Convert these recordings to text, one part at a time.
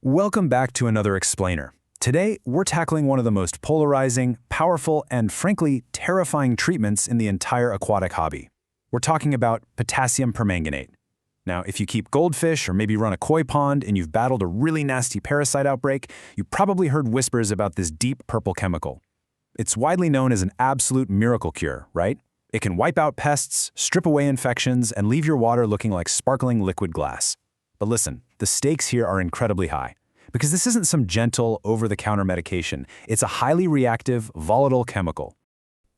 Welcome back to another explainer. Today, we're tackling one of the most polarizing, powerful, and frankly, terrifying treatments in the entire aquatic hobby. We're talking about potassium permanganate. Now, if you keep goldfish or maybe run a koi pond and you've battled a really nasty parasite outbreak, you probably heard whispers about this deep purple chemical. It's widely known as an absolute miracle cure, right? It can wipe out pests, strip away infections, and leave your water looking like sparkling liquid glass. But listen, the stakes here are incredibly high, because this isn't some gentle, over-the-counter medication. It's a highly reactive, volatile chemical.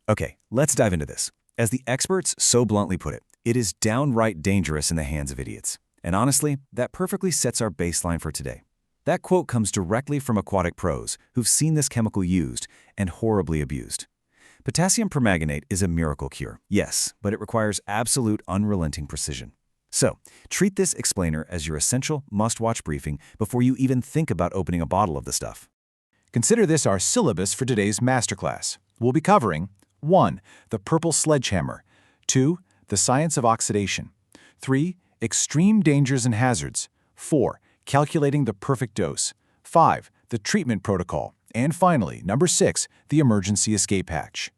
Okay, let's dive into this. As the experts so bluntly put it, it is downright dangerous in the hands of idiots. And honestly, that perfectly sets our baseline for today. That quote comes directly from aquatic pros who've seen this chemical used and horribly abused. Potassium permanganate is a miracle cure, yes, but it requires absolute unrelenting precision. So, treat this explainer as your essential must-watch briefing before you even think about opening a bottle of the stuff. Consider this our syllabus for today's masterclass. We'll be covering 1. The purple sledgehammer, 2. The science of oxidation, 3. Extreme dangers and hazards, 4. Calculating the perfect dose, 5. The treatment protocol, and finally, number 6, the emergency escape hatch.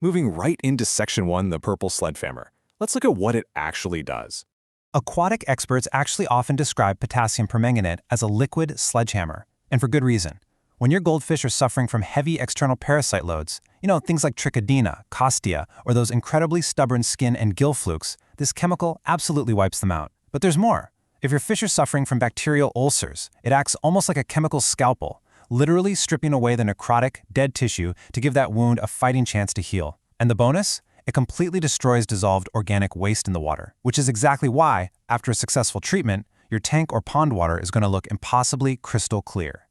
Moving right into Section 1, the purple sledgehammer. Let's look at what it actually does. Aquatic experts actually often describe potassium permanganate as a liquid sledgehammer, and for good reason. When your goldfish are suffering from heavy external parasite loads, things like trichodina, costia, or those incredibly stubborn skin and gill flukes, this chemical absolutely wipes them out. But there's more. If your fish are suffering from bacterial ulcers, it acts almost like a chemical scalpel, literally stripping away the necrotic, dead tissue to give that wound a fighting chance to heal. And the bonus? It completely destroys dissolved organic waste in the water, which is exactly why, after a successful treatment, your tank or pond water is going to look impossibly crystal clear.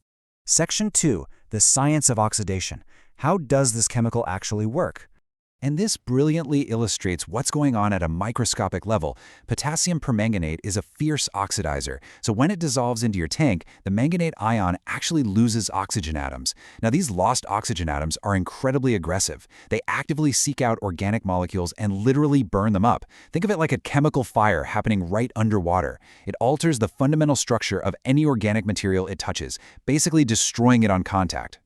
Section 2, the science of oxidation. How does this chemical actually work? And this brilliantly illustrates what's going on at a microscopic level. Potassium permanganate is a fierce oxidizer, so when it dissolves into your tank, the manganate ion actually loses oxygen atoms. Now, these lost oxygen atoms are incredibly aggressive. They actively seek out organic molecules and literally burn them up. Think of it like a chemical fire happening right underwater. It alters the fundamental structure of any organic material it touches, basically destroying it on contact.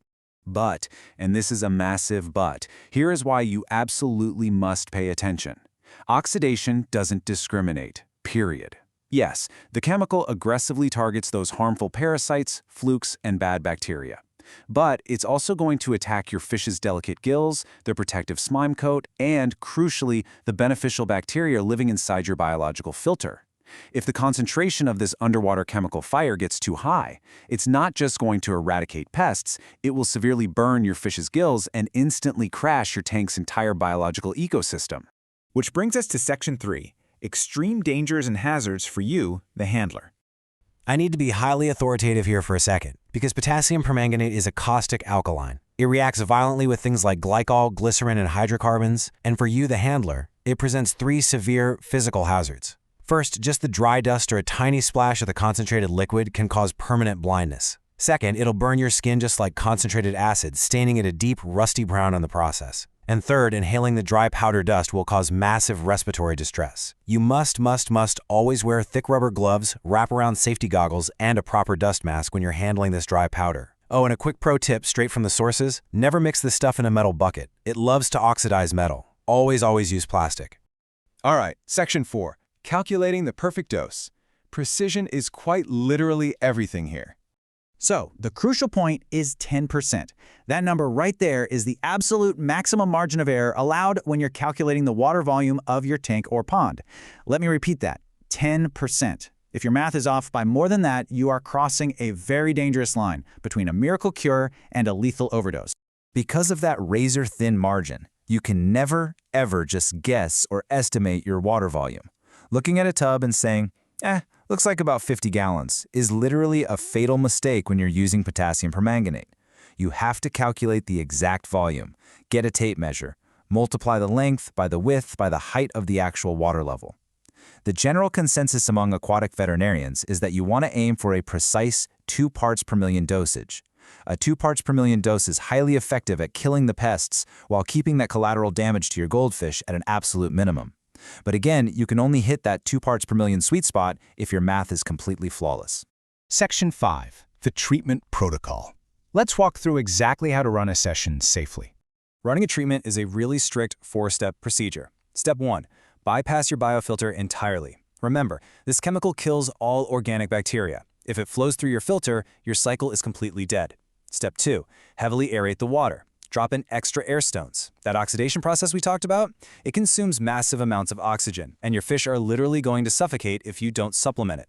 But, and this is a massive but, here is why you absolutely must pay attention. Oxidation doesn't discriminate, period. Yes, the chemical aggressively targets those harmful parasites, flukes, and bad bacteria. But it's also going to attack your fish's delicate gills, their protective slime coat, and, crucially, the beneficial bacteria living inside your biological filter. If the concentration of this underwater chemical fire gets too high, it's not just going to eradicate pests, it will severely burn your fish's gills and instantly crash your tank's entire biological ecosystem. Which brings us to Section 3, extreme dangers and hazards for you, the handler. I need to be highly authoritative here for a second, because potassium permanganate is a caustic alkaline. It reacts violently with things like glycol, glycerin, and hydrocarbons, and for you, the handler, it presents 3 severe physical hazards. First, just the dry dust or a tiny splash of the concentrated liquid can cause permanent blindness. Second, it'll burn your skin just like concentrated acid, staining it a deep, rusty brown in the process. And third, inhaling the dry powder dust will cause massive respiratory distress. You must always wear thick rubber gloves, wraparound safety goggles, and a proper dust mask when you're handling this dry powder. Oh, and a quick pro tip straight from the sources, never mix this stuff in a metal bucket. It loves to oxidize metal. Always use plastic. All right, Section 4. Calculating the perfect dose. Precision is quite literally everything here. So, the crucial point is 10%. That number right there is the absolute maximum margin of error allowed when you're calculating the water volume of your tank or pond. Let me repeat that, 10%. If your math is off by more than that, you are crossing a very dangerous line between a miracle cure and a lethal overdose. Because of that razor-thin margin, you can never, ever just guess or estimate your water volume. Looking at a tub and saying, looks like about 50 gallons, is literally a fatal mistake when you're using potassium permanganate. You have to calculate the exact volume, get a tape measure, multiply the length by the width by the height of the actual water level. The general consensus among aquatic veterinarians is that you want to aim for a precise 2 parts per million dosage. A 2 parts per million dose is highly effective at killing the pests while keeping that collateral damage to your goldfish at an absolute minimum. But again, you can only hit that 2 parts per million sweet spot if your math is completely flawless. Section 5. the treatment protocol. Let's walk through exactly how to run a session safely. Running a treatment is a really strict 4-step procedure. Step 1. Bypass your biofilter entirely. Remember, this chemical kills all organic bacteria. If it flows through your filter, your cycle is completely dead. Step 2. Heavily aerate the water. Drop in extra air stones. That oxidation process we talked about, it consumes massive amounts of oxygen, and your fish are literally going to suffocate if you don't supplement it.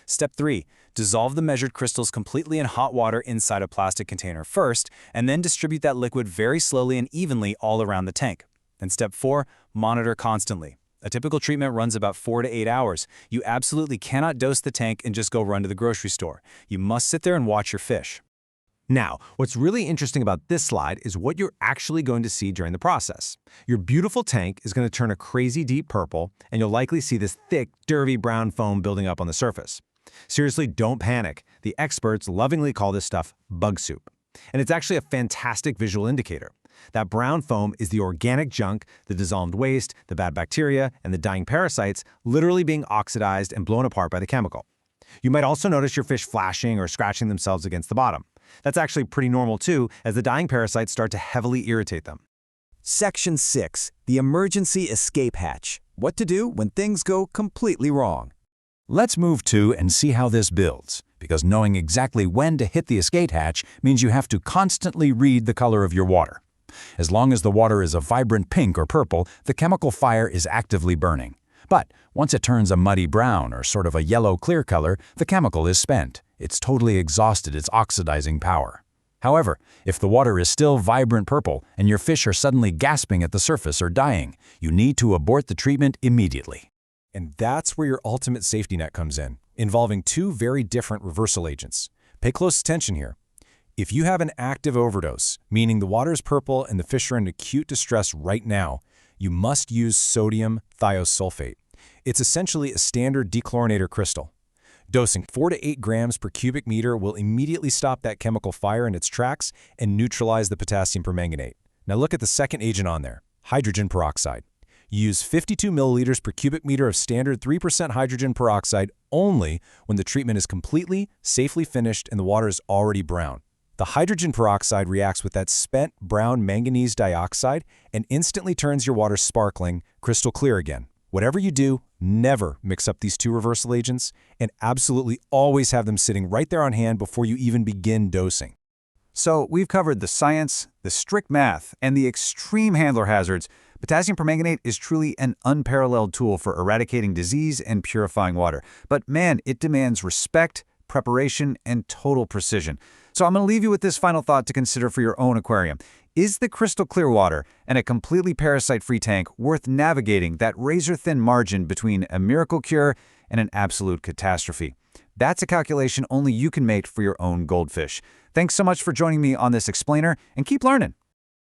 Step 3. Dissolve the measured crystals completely in hot water inside a plastic container first, and then distribute that liquid very slowly and evenly all around the tank. And Step 4. Monitor constantly. A typical treatment runs about 4 to 8 hours. You absolutely cannot dose the tank and just go run to the grocery store. You must sit there and watch your fish. Now, what's really interesting about this slide is what you're actually going to see during the process. Your beautiful tank is going to turn a crazy deep purple, and you'll likely see this thick, dervy brown foam building up on the surface. Seriously, don't panic. The experts lovingly call this stuff bug soup. And it's actually a fantastic visual indicator. That brown foam is the organic junk, the dissolved waste, the bad bacteria, and the dying parasites literally being oxidized and blown apart by the chemical. You might also notice your fish flashing or scratching themselves against the bottom. That's actually pretty normal too, as the dying parasites start to heavily irritate them. Section 6. The Emergency Escape Hatch. What to do when things go completely wrong. Let's move to and see how this builds, because knowing exactly when to hit the escape hatch means you have to constantly read the color of your water. As long as the water is a vibrant pink or purple, the chemical fire is actively burning. But once it turns a muddy brown or sort of a yellow-clear color, the chemical is spent. It's totally exhausted its oxidizing power. However, if the water is still vibrant purple and your fish are suddenly gasping at the surface or dying, you need to abort the treatment immediately. And that's where your ultimate safety net comes in, involving 2 very different reversal agents. Pay close attention here. If you have an active overdose, meaning the water is purple and the fish are in acute distress right now, you must use sodium thiosulfate. It's essentially a standard dechlorinator crystal. Dosing 4 to 8 grams per cubic meter will immediately stop that chemical fire in its tracks and neutralize the potassium permanganate. Now look at the second agent on there, hydrogen peroxide. Use 52 milliliters per cubic meter of standard 3% hydrogen peroxide only when the treatment is completely, safely finished and the water is already brown. The hydrogen peroxide reacts with that spent brown manganese dioxide and instantly turns your water sparkling, crystal clear again. Whatever you do, never mix up these 2 reversal agents, and absolutely always have them sitting right there on hand before you even begin dosing. So we've covered the science, the strict math, and the extreme handler hazards. Potassium permanganate is truly an unparalleled tool for eradicating disease and purifying water. But man, it demands respect, preparation, and total precision. So I'm going to leave you with this final thought to consider for your own aquarium. Is the crystal clear water and a completely parasite-free tank worth navigating that razor-thin margin between a miracle cure and an absolute catastrophe? That's a calculation only you can make for your own goldfish. Thanks so much for joining me on this explainer, and keep learning.